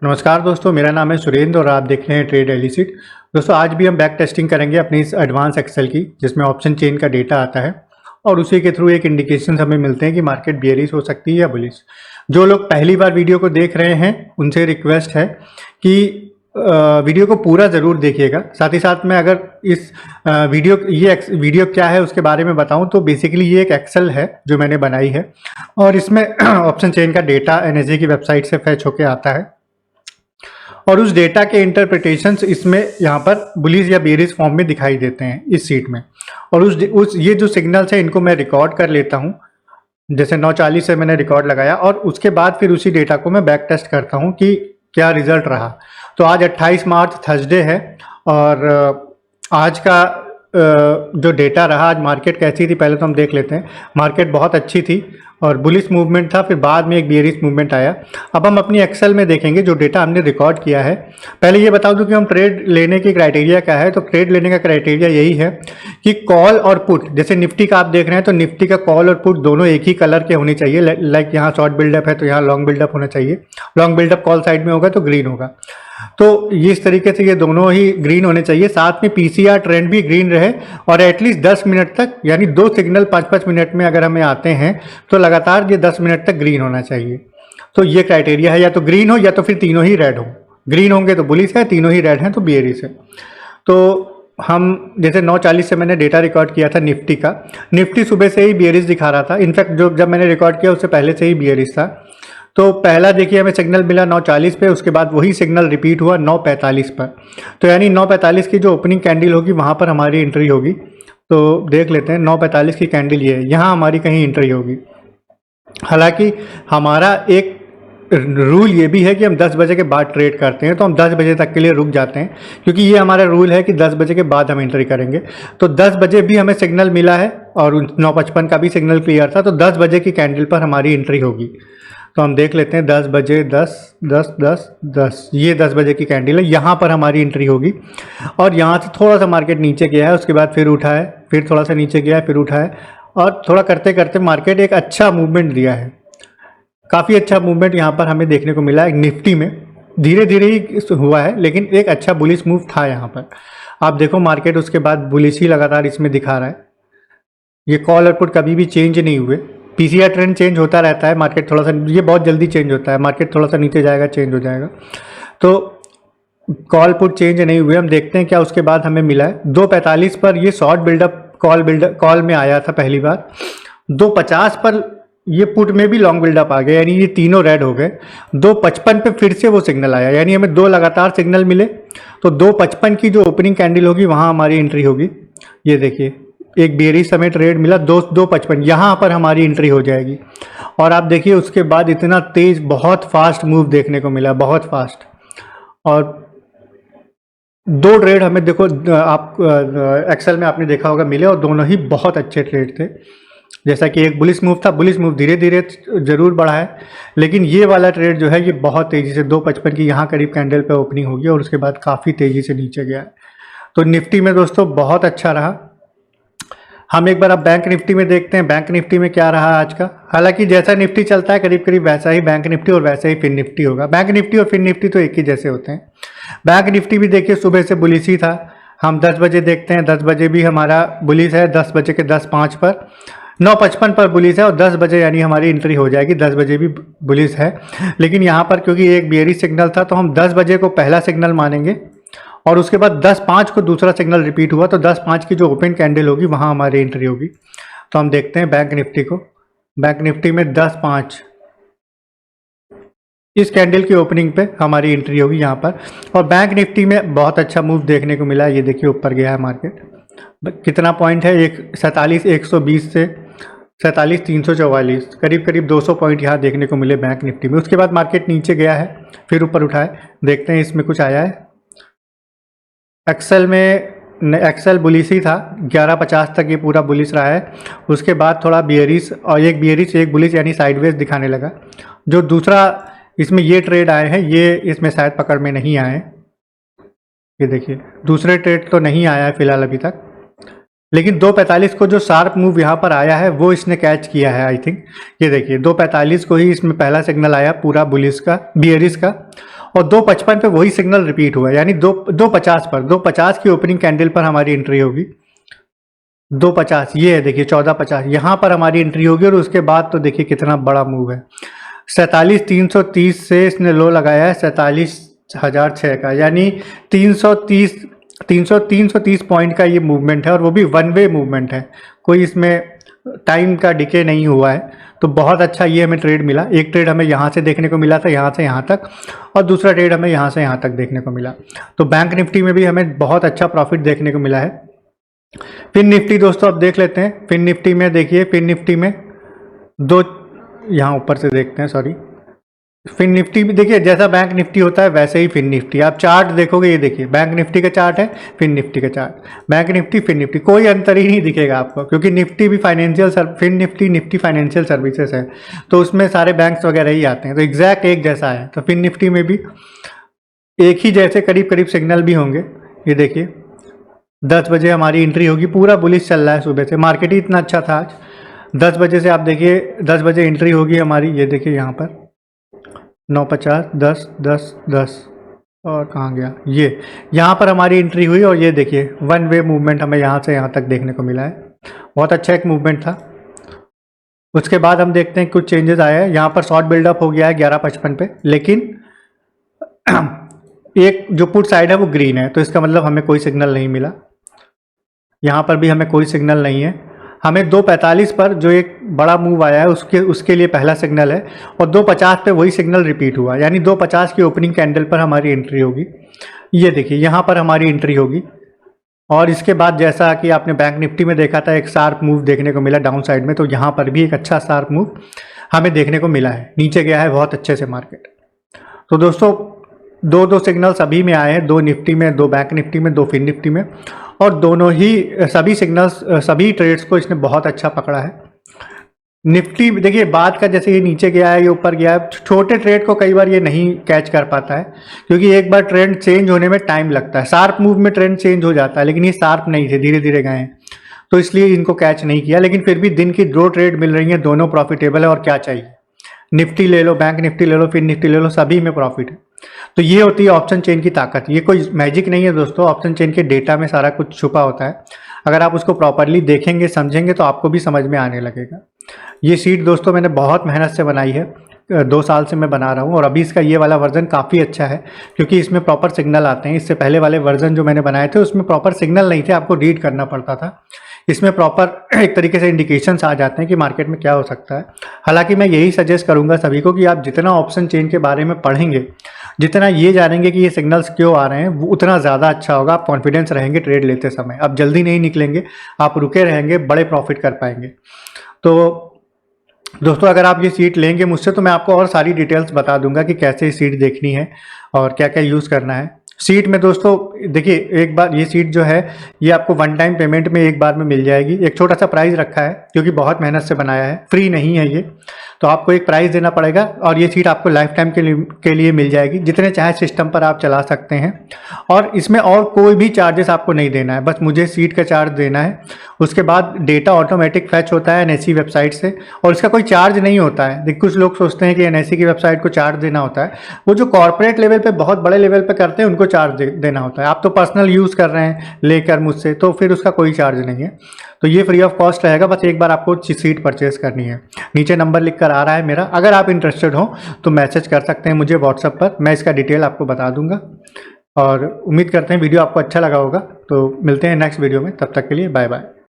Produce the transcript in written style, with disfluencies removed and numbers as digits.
नमस्कार दोस्तों, मेरा नाम है सुरेंद्र और आप देख रहे हैं ट्रेड एलिसिट। दोस्तों आज भी हम बैक टेस्टिंग करेंगे अपनी इस एडवांस एक्सेल की, जिसमें ऑप्शन चेन का डेटा आता है और उसी के थ्रू एक इंडिकेशन हमें मिलते हैं कि मार्केट बियरिश हो सकती है या बुलिश। जो लोग पहली बार वीडियो को देख रहे हैं उनसे रिक्वेस्ट है कि वीडियो को पूरा ज़रूर देखिएगा। साथ ही साथ में अगर इस वीडियो क्या है उसके बारे में बताऊं तो बेसिकली ये एक एक्सेल है जो मैंने बनाई है और इसमें ऑप्शन चेन का डेटा एनएसजी की वेबसाइट से फैच होके आता है और उस डेटा के इंटरप्रिटेशंस इसमें यहाँ पर बुलिश या बेरिश फॉर्म में दिखाई देते हैं इस सीट में। और ये जो सिग्नल्स है इनको मैं रिकॉर्ड कर लेता हूँ। जैसे 9:40 से मैंने रिकॉर्ड लगाया और उसके बाद फिर उसी डेटा को मैं बैक टेस्ट करता हूँ कि क्या रिजल्ट रहा। तो आज 28 मार्च थर्सडे है और आज का जो डेटा रहा, आज मार्केट कैसी थी पहले तो हम देख लेते हैं। मार्केट बहुत अच्छी थी और बुलिश मूवमेंट था, फिर बाद में एक बेयरिश मूवमेंट आया। अब हम अपनी एक्सेल में देखेंगे जो डेटा हमने रिकॉर्ड किया है। पहले ये बता दूं कि हम ट्रेड लेने की क्राइटेरिया क्या है। तो ट्रेड लेने का क्राइटेरिया यही है कि कॉल और पुट, जैसे निफ्टी का आप देख रहे हैं तो निफ्टी का कॉल और पुट दोनों एक ही कलर के होने चाहिए। लाइक यहाँ शॉर्ट बिल्डअप है तो यहाँ लॉन्ग बिल्डअप होना चाहिए। लॉन्ग बिल्डअप कॉल साइड में होगा तो ग्रीन होगा। तो इस तरीके से ये दोनों ही ग्रीन होने चाहिए। साथ में पीसीआर ट्रेंड भी ग्रीन रहे और एटलीस्ट 10 मिनट तक, यानी 2 सिग्नल 5-5 मिनट में अगर हमें आते हैं तो लगातार ये 10 मिनट तक ग्रीन होना चाहिए। तो ये क्राइटेरिया है, या तो ग्रीन हो या तो फिर तीनों ही रेड हो। ग्रीन होंगे तो बुलिश है, तीनों ही रेड हैं तो बेयरिश है। तो हम जैसे 9:40 से मैंने डेटा रिकॉर्ड किया था निफ्टी का। निफ्टी सुबह से ही बेयरिश दिखा रहा था। इनफैक्ट जब मैंने रिकॉर्ड किया उससे पहले से ही बेयरिश था। तो पहला देखिए हमें सिग्नल मिला 9:40 पे, उसके बाद वही सिग्नल रिपीट हुआ 9:45 पर। तो यानी 9:45 की जो ओपनिंग कैंडल होगी वहाँ पर हमारी एंट्री होगी। तो देख लेते हैं 9:45 की कैंडल ये है, यहाँ हमारी कहीं एंट्री होगी। हालांकि हमारा एक रूल ये भी है कि हम 10 बजे के बाद ट्रेड करते हैं, तो हम 10 बजे तक के लिए रुक जाते हैं क्योंकि ये हमारा रूल है कि 10 बजे के बाद हम एंट्री करेंगे। तो 10 बजे भी हमें सिग्नल मिला है और 9:55 का भी सिग्नल क्लियर था, तो 10 बजे की कैंडल पर हमारी एंट्री होगी। तो हम देख लेते हैं 10 बजे 10 10 10 10, ये 10 बजे की कैंडल है, यहाँ पर हमारी एंट्री होगी। और यहाँ से थोड़ा सा मार्केट नीचे गया है, उसके बाद फिर उठा है, फिर थोड़ा सा नीचे गया है, फिर उठा है और थोड़ा करते करते मार्केट एक अच्छा मूवमेंट दिया है। काफ़ी अच्छा मूवमेंट यहाँ पर हमें देखने को मिला है। निफ्टी में धीरे धीरे ही हुआ है लेकिन एक अच्छा बुलिश मूव था यहाँ पर। आप देखो मार्केट उसके बाद बुलिश ही लगातार इसमें दिखा रहा है। ये कॉल और पुट कभी भी चेंज नहीं हुए। पीसीआर ट्रेंड चेंज होता रहता है, मार्केट थोड़ा सा, ये बहुत जल्दी चेंज होता है, मार्केट थोड़ा सा नीचे जाएगा चेंज हो जाएगा। तो कॉल पुट चेंज नहीं हुए। हम देखते हैं क्या उसके बाद हमें मिला है। 2:45 पर ये शॉर्ट बिल्डअप कॉल में आया था पहली बार। 2:50 पर ये पुट में भी लॉन्ग बिल्डअप आ गया, यानी ये तीनों रेड हो गए। 2:55 पे फिर से वो सिग्नल आया, यानी हमें 2 लगातार सिग्नल मिले। तो 2:55 की जो ओपनिंग कैंडल होगी वहाँ हमारी एंट्री होगी। ये देखिए एक बेयरिश हमें ट्रेड मिला 2:55, यहाँ पर हमारी एंट्री हो जाएगी। और आप देखिए उसके बाद इतना तेज, बहुत फास्ट मूव देखने को मिला, बहुत फास्ट। और 2 ट्रेड हमें देखो, आप एक्सेल में आपने देखा होगा मिले और दोनों ही बहुत अच्छे ट्रेड थे। जैसा कि एक बुलिश मूव था, बुलिश मूव धीरे धीरे जरूर बढ़ा है लेकिन ये वाला ट्रेड जो है ये बहुत तेज़ी से 2:55 की यहाँ करीब कैंडल पे ओपनिंग होगी और उसके बाद काफ़ी तेज़ी से नीचे गया है। तो निफ्टी में दोस्तों बहुत अच्छा रहा। हम एक बार अब बैंक निफ्टी में देखते हैं बैंक निफ्टी में क्या रहा आज का। हालांकि जैसा निफ्टी चलता है करीब करीब वैसा ही बैंक निफ्टी और वैसा ही फिन निफ्टी होगा। बैंक निफ्टी और फिन निफ्टी तो एक ही जैसे होते हैं। बैंक निफ्टी भी देखिए सुबह से बुलिश ही था। हम 10 बजे देखते हैं, 10 बजे भी हमारा बुलिश है, 10 बजे के 10:05 पर, 9:55 पर बुलिश है और 10 बजे यानी हमारी एंट्री हो जाएगी। 10 बजे भी बुलिश है लेकिन यहाँ पर क्योंकि एक बेयरिश सिग्नल था तो हम 10 बजे को पहला सिग्नल मानेंगे और उसके बाद 10:05 को दूसरा सिग्नल रिपीट हुआ तो 10:05 की जो ओपन कैंडल होगी वहाँ हमारी एंट्री होगी। तो हम देखते हैं बैंक निफ्टी को। बैंक निफ्टी में 10:05 इस कैंडल की ओपनिंग पे हमारी एंट्री होगी यहाँ पर। और बैंक निफ्टी में बहुत अच्छा मूव देखने को मिला। ये देखिए ऊपर गया है मार्केट, कितना पॉइंट है, 47,120 से 47,344, करीब करीब 200 पॉइंट यहाँ देखने को मिले बैंक निफ्टी में। उसके बाद मार्केट नीचे गया है फिर ऊपर उठा है। देखते हैं इसमें कुछ आया है। एक्सेल बुलिश ही था, 11:50 तक ये पूरा बुलिश रहा है। उसके बाद थोड़ा बियरिश और एक बुलिश यानी साइडवेज दिखाने लगा। जो दूसरा इसमें ये ट्रेड आए हैं ये इसमें शायद पकड़ में नहीं आए। ये देखिए दूसरे ट्रेड तो नहीं आया है फिलहाल अभी तक, लेकिन 2:45 को जो शार्प मूव यहाँ पर आया है वो इसने कैच किया है आई थिंक। ये देखिए 2:45 को ही इसमें पहला सिग्नल आया पूरा बुलिश का, बियरिश का, और 255 पे वही सिग्नल रिपीट हुआ, यानी 250 पर 250 की ओपनिंग कैंडल पर हमारी एंट्री होगी। 250 ये है, देखिए 1450 यहाँ पर हमारी एंट्री होगी और उसके बाद तो देखिए कितना बड़ा मूव है। 47,330 से इसने लो लगाया है 47,006 का, यानी 330 पॉइंट का ये मूवमेंट है और वो भी वन वे मूवमेंट है, कोई इसमें टाइम का डिके नहीं हुआ है। तो बहुत अच्छा ये हमें ट्रेड मिला। एक ट्रेड हमें यहाँ से देखने को मिला था, यहाँ से यहाँ तक, और दूसरा ट्रेड हमें यहाँ से यहाँ तक देखने को मिला। तो बैंक निफ्टी में भी हमें बहुत अच्छा प्रॉफिट देखने को मिला है। फिन निफ्टी दोस्तों अब देख लेते हैं। फिन निफ्टी में देखिए, फिन निफ्टी में दो, यहाँ ऊपर से देखते हैं, सॉरी। फिन निफ्टी भी देखिए जैसा बैंक निफ्टी होता है वैसे ही फिन निफ्टी। आप चार्ट देखोगे, ये देखिए बैंक निफ्टी का चार्ट है, फिन निफ्टी का chart, Bank Nifty Fin Nifty, कोई अंतर ही नहीं दिखेगा आपको, क्योंकि निफ्टी भी फिन निफ्टी फाइनेंशियल सर्विसेज है, तो उसमें सारे बैंक्स वगैरह ही आते हैं, तो एग्जैक्ट एक जैसा है। तो फिन निफ्टी में भी एक ही जैसे करीब करीब सिग्नल भी होंगे। ये देखिए 10 बजे हमारी एंट्री होगी, पूरा बुलिश चल रहा है सुबह से, मार्केट ही इतना अच्छा था आज। 10 बजे से आप देखिए 10 बजे एंट्री होगी हमारी, ये देखिए यहाँ पर 9:50, 10, 10, 10 और कहाँ गया ये, यहाँ पर हमारी एंट्री हुई और ये देखिए वन वे मूवमेंट हमें यहाँ से यहाँ तक देखने को मिला है। बहुत अच्छा एक मूवमेंट था। उसके बाद हम देखते हैं कुछ चेंजेस आए हैं। यहाँ पर शॉर्ट बिल्डअप हो गया है 11:55 पे, लेकिन एक जो पुट साइड है वो ग्रीन है, तो इसका मतलब हमें कोई सिग्नल नहीं मिला। यहाँ पर भी हमें कोई सिग्नल नहीं है। हमें 2:45 पर जो एक बड़ा मूव आया है उसके लिए पहला सिग्नल है, और 2:50 पे वही सिग्नल रिपीट हुआ, यानी 2:50 की ओपनिंग कैंडल पर हमारी एंट्री होगी। ये देखिए यहाँ पर हमारी एंट्री होगी, और इसके बाद जैसा कि आपने बैंक निफ्टी में देखा था एक शार्प मूव देखने को मिला डाउन साइड में, तो यहाँ पर भी एक अच्छा शार्प मूव हमें देखने को मिला है। नीचे गया है बहुत अच्छे से मार्केट। तो दोस्तों दो सिग्नल सभी में आए हैं, 2 निफ्टी में, 2 बैंक निफ्टी में, 2 फिन निफ्टी में, और दोनों ही सभी सिग्नल्स सभी ट्रेड्स को इसने बहुत अच्छा पकड़ा है। निफ्टी देखिए बाद का जैसे ये नीचे गया है, ये ऊपर गया है, छोटे ट्रेड को कई बार ये नहीं कैच कर पाता है, क्योंकि एक बार ट्रेंड चेंज होने में टाइम लगता है। शार्प मूव में ट्रेंड चेंज हो जाता है, लेकिन ये शार्प नहीं थे, धीरे धीरे गए हैं, तो इसलिए इनको कैच नहीं किया। लेकिन फिर भी दिन की 2 ट्रेड मिल रही हैं, दोनों प्रॉफिटेबल है, और क्या चाहिए। निफ्टी ले लो, बैंक निफ्टी ले लो, फिर निफ्टी ले लो, सभी में प्रॉफिट है। तो ये होती है ऑप्शन चेन की ताकत। ये कोई मैजिक नहीं है दोस्तों, ऑप्शन चेन के डेटा में सारा कुछ छुपा होता है। अगर आप उसको प्रॉपरली देखेंगे, समझेंगे, तो आपको भी समझ में आने लगेगा। ये सीट दोस्तों मैंने बहुत मेहनत से बनाई है, 2 साल से मैं बना रहा हूँ, और अभी इसका ये वाला वर्जन काफ़ी अच्छा है, क्योंकि इसमें प्रॉपर सिग्नल आते हैं। इससे पहले वाले वर्जन जो मैंने बनाए थे उसमें प्रॉपर सिग्नल नहीं थे, आपको रीड करना पड़ता था। इसमें प्रॉपर एक तरीके से इंडिकेशंस आ जाते हैं कि मार्केट में क्या हो सकता है। हालांकि मैं यही सजेस्ट करूंगा सभी को कि आप जितना ऑप्शन चेन के बारे में पढ़ेंगे, जितना ये जानेंगे कि ये सिग्नल्स क्यों आ रहे हैं, वो उतना ज़्यादा अच्छा होगा। आप कॉन्फिडेंस रहेंगे ट्रेड लेते समय, आप जल्दी नहीं निकलेंगे, आप रुके रहेंगे, बड़े प्रॉफिट कर पाएंगे। तो दोस्तों अगर आप ये सीट लेंगे मुझसे, तो मैं आपको और सारी डिटेल्स बता दूंगा कि कैसे सीट देखनी है और क्या क्या यूज़ करना है। सीट में दोस्तों देखिए, एक बार ये सीट जो है ये आपको वन टाइम पेमेंट में एक बार में मिल जाएगी। एक छोटा सा प्राइस रखा है, क्योंकि बहुत मेहनत से बनाया है, फ्री नहीं है ये, तो आपको एक प्राइस देना पड़ेगा, और ये सीट आपको लाइफ टाइम के लिए मिल जाएगी। जितने चाहे सिस्टम पर आप चला सकते हैं, और इसमें और कोई भी चार्जेस आपको नहीं देना है, बस मुझे सीट का चार्ज देना है। उसके बाद डेटा ऑटोमेटिक फैच होता है NSE वेबसाइट से, और इसका कोई चार्ज नहीं होता है। देखिए कुछ लोग सोचते हैं कि NSE की वेबसाइट को चार्ज देना होता है, वो जो कॉर्पोरेट लेवल पे बहुत बड़े लेवल पे करते हैं उनको चार्ज देना होता है। आप तो पर्सनल यूज़ कर रहे हैं लेकर मुझसे, तो फिर उसका कोई चार्ज नहीं है। तो ये फ्री ऑफ कॉस्ट रहेगा, बस एक बार आपको सीट परचेज करनी है। नीचे नंबर लिख कर आ रहा है मेरा, अगर आप इंटरेस्टेड हो तो मैसेज कर सकते हैं मुझे व्हाट्सएप पर, मैं इसका डिटेल आपको बता दूंगा। और उम्मीद करते हैं वीडियो आपको अच्छा लगा होगा। तो मिलते हैं नेक्स्ट वीडियो में, तब तक के लिए बाय बाय।